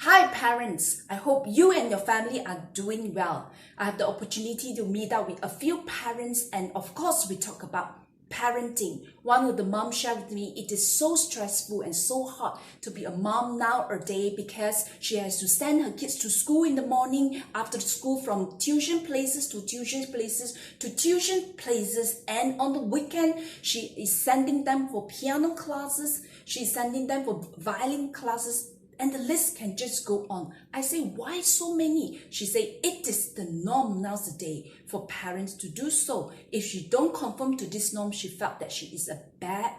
Hi parents, I hope you and your family are doing well. I have the opportunity to meet up with a few parents and of course we talk about parenting. One of the moms shared with me, it is so stressful and so hard to be a mom nowadays because she has to send her kids to school in the morning, after school from tuition places to tuition places to tuition places, and on the weekend she is sending them for piano classes, she's sending them for violin classes, and the list can just go on. I say, why so many? She say, it is the norm nowadays for parents to do so. If she don't conform to this norm, she felt that she is a bad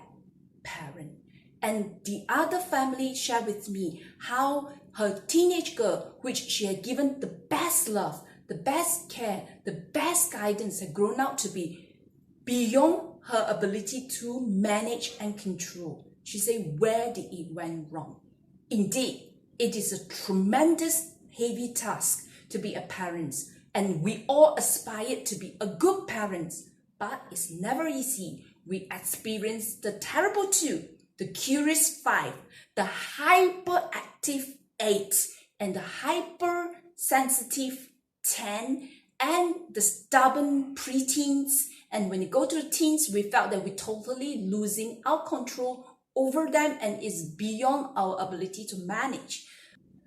parent. And the other family shared with me how her teenage girl, which she had given the best love, the best care, the best guidance, had grown out to be beyond her ability to manage and control. She said, where did it went wrong? Indeed, it is a tremendous, heavy task to be a parent, and we all aspire to be a good parent, but it's never easy. We experience the terrible 2, the curious 5, the hyperactive 8, and the hypersensitive 10, and the stubborn preteens. And when you go to the teens, we felt that we're totally losing our control over them and is beyond our ability to manage.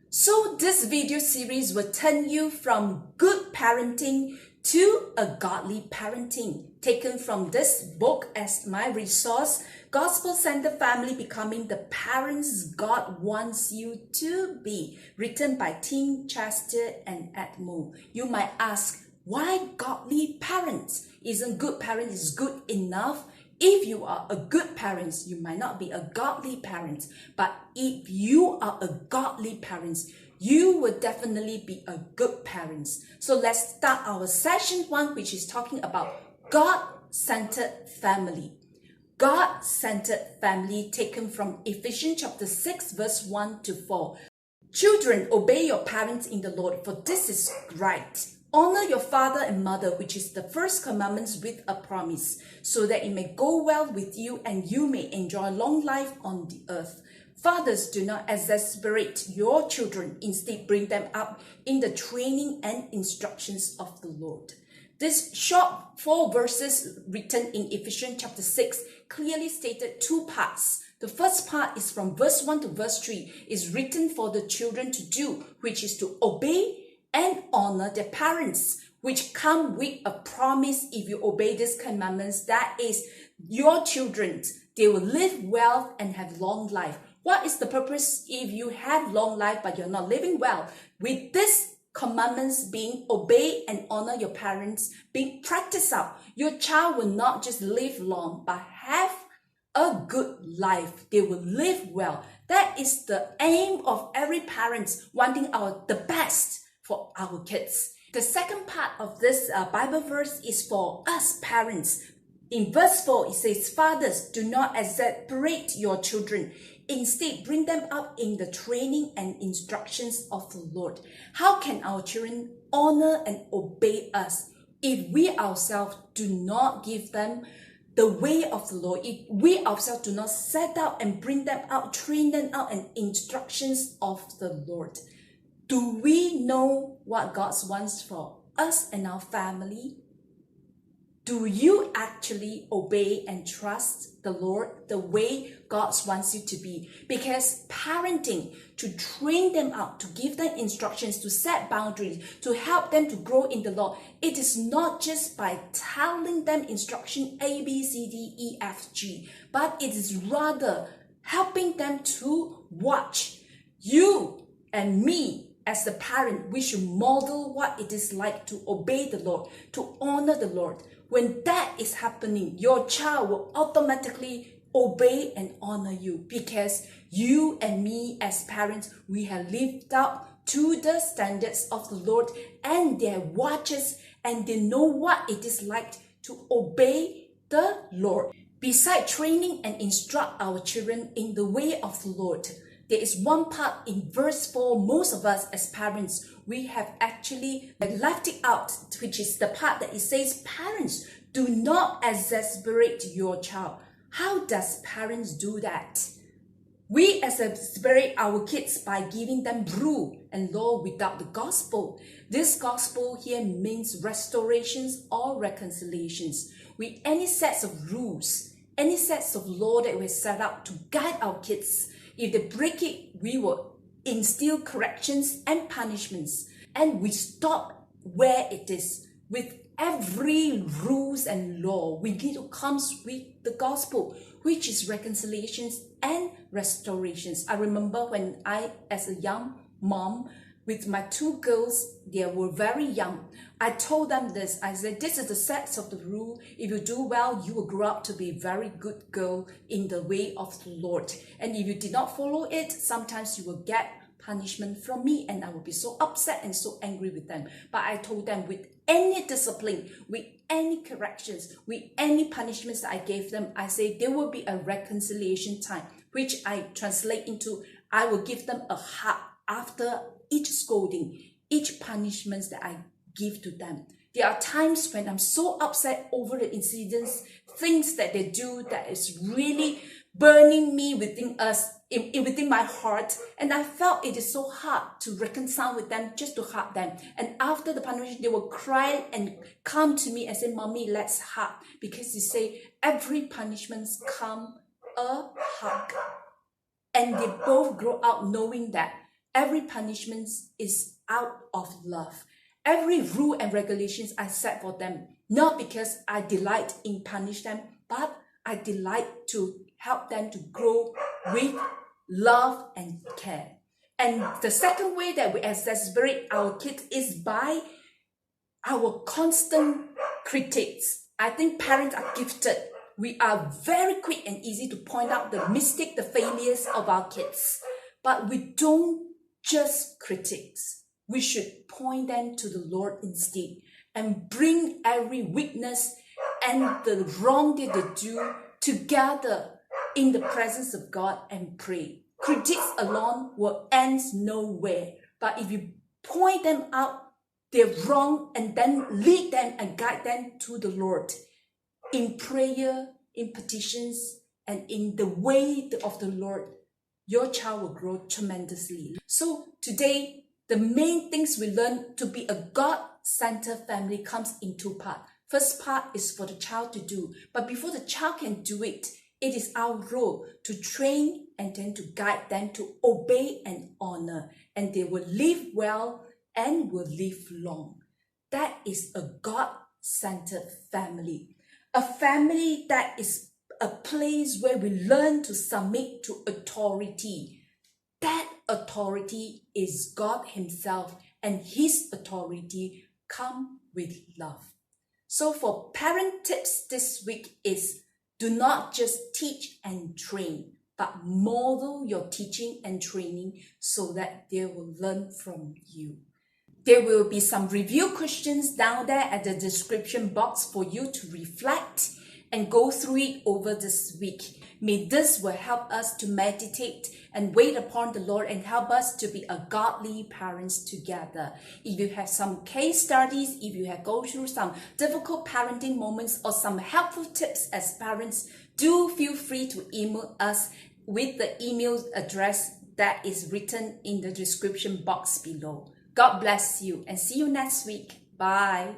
So this video series will turn you from good parenting to a godly parenting, taken from this book as my resource, Gospel-Centered Family Becoming the Parents God Wants You to Be, written by Tim Chester and Ed Moore. You might ask, why godly parents? Isn't good parent is good enough? If you are a good parent, you might not be a godly parent. But if you are a godly parent, you will definitely be a good parent. So let's start our session 1, which is talking about God-centered family. God-centered family, taken from Ephesians chapter 6, verse 1 to 4. Children, obey your parents in the Lord, for this is right. Honor your father and mother, which is the first commandment with a promise, so that it may go well with you and you may enjoy long life on the earth. Fathers, do not exasperate your children. Instead, bring them up in the training and instructions of the Lord. This short 4 verses written in Ephesians chapter 6 clearly stated 2 parts. The first part is from verse 1 to verse 3, is written for the children to do, which is to obey and honor their parents, which come with a promise. If you obey these commandments, that is, your children, they will live well and have long life. What is the purpose if you have long life but you're not living well? With these commandments being obeyed and honor your parents being practiced out, your child will not just live long but have a good life. They will live well. That is the aim of every parent, wanting the best for our kids. The second part of this Bible verse is for us parents. In verse 4, it says, fathers, do not exasperate your children. Instead, bring them up in the training and instructions of the Lord. How can our children honor and obey us if we ourselves do not give them the way of the Lord? If we ourselves do not set out and bring them out, train them out in instructions of the Lord? Do we know what God wants for us and our family? Do you actually obey and trust the Lord the way God wants you to be? Because parenting, to train them out, to give them instructions, to set boundaries, to help them to grow in the Lord, it is not just by telling them instruction A, B, C, D, E, F, G, but it is rather helping them to watch. You and me, as the parent, we should model what it is like to obey the Lord, to honor the Lord. When that is happening, your child will automatically obey and honor you, because you and me as parents, we have lived up to the standards of the Lord, and they're watchers and they know what it is like to obey the Lord. Besides training and instruct our children in the way of the Lord, there is one part in verse 4, most of us as parents, we have actually left it out, which is the part that it says, parents, do not exasperate your child. How does parents do that? We exasperate our kids by giving them rule and law without the gospel. This gospel here means restorations or reconciliations. With any sets of rules, any sets of law that we set out to guide our kids, if they break it, we will instill corrections and punishments. And we stop where it is. With every rules and law, we need to come with the gospel, which is reconciliations and restorations. I remember when I, as a young mom, with my two girls, they were very young. I told them this. I said, this is the sets of the rule. If you do well, you will grow up to be a very good girl in the way of the Lord. And if you did not follow it, sometimes you will get punishment from me, and I will be so upset and so angry with them. But I told them, with any discipline, with any corrections, with any punishments that I gave them, I say there will be a reconciliation time, which I translate into, I will give them a hug after each scolding, each punishment that I give to them. There are times when I'm so upset over the incidents, things that they do that is really burning me within within my heart, and I felt it is so hard to reconcile with them, just to hug them. And after the punishment, they will cry and come to me and say, "Mommy, let's hug," because you say every punishment come a hug. And they both grow up knowing that every punishment is out of love. Every rule and regulations I set for them, not because I delight in punish them, but I delight to help them to grow with love and care. And the second way that we exasperate our kids is by our constant critiques. I think parents are gifted. We are very quick and easy to point out the mistake, the failures of our kids. But we don't just critiques. We should point them to the Lord instead and bring every weakness and the wrong that they do together in the presence of God and pray. Critics alone will end nowhere. But if you point them out, they're wrong, and then lead them and guide them to the Lord in prayer, in petitions, and in the way of the Lord, your child will grow tremendously. So today, the main things we learn to be a God-centered family comes in two parts. First part is for the child to do, but before the child can do it, it is our role to train and then to guide them to obey and honor, and they will live well and will live long. That is a God-centered family. A family that is a place where we learn to submit to authority. That authority is God Himself, and His authority comes with love. So for parent tips this week is, do not just teach and train, but model your teaching and training so that they will learn from you. There will be some review questions down there at the description box for you to reflect and go through it over this week. May this will help us to meditate and wait upon the Lord and help us to be a godly parents together. If you have some case studies, if you have gone through some difficult parenting moments or some helpful tips as parents, do feel free to email us with the email address that is written in the description box below. God bless you and see you next week. Bye.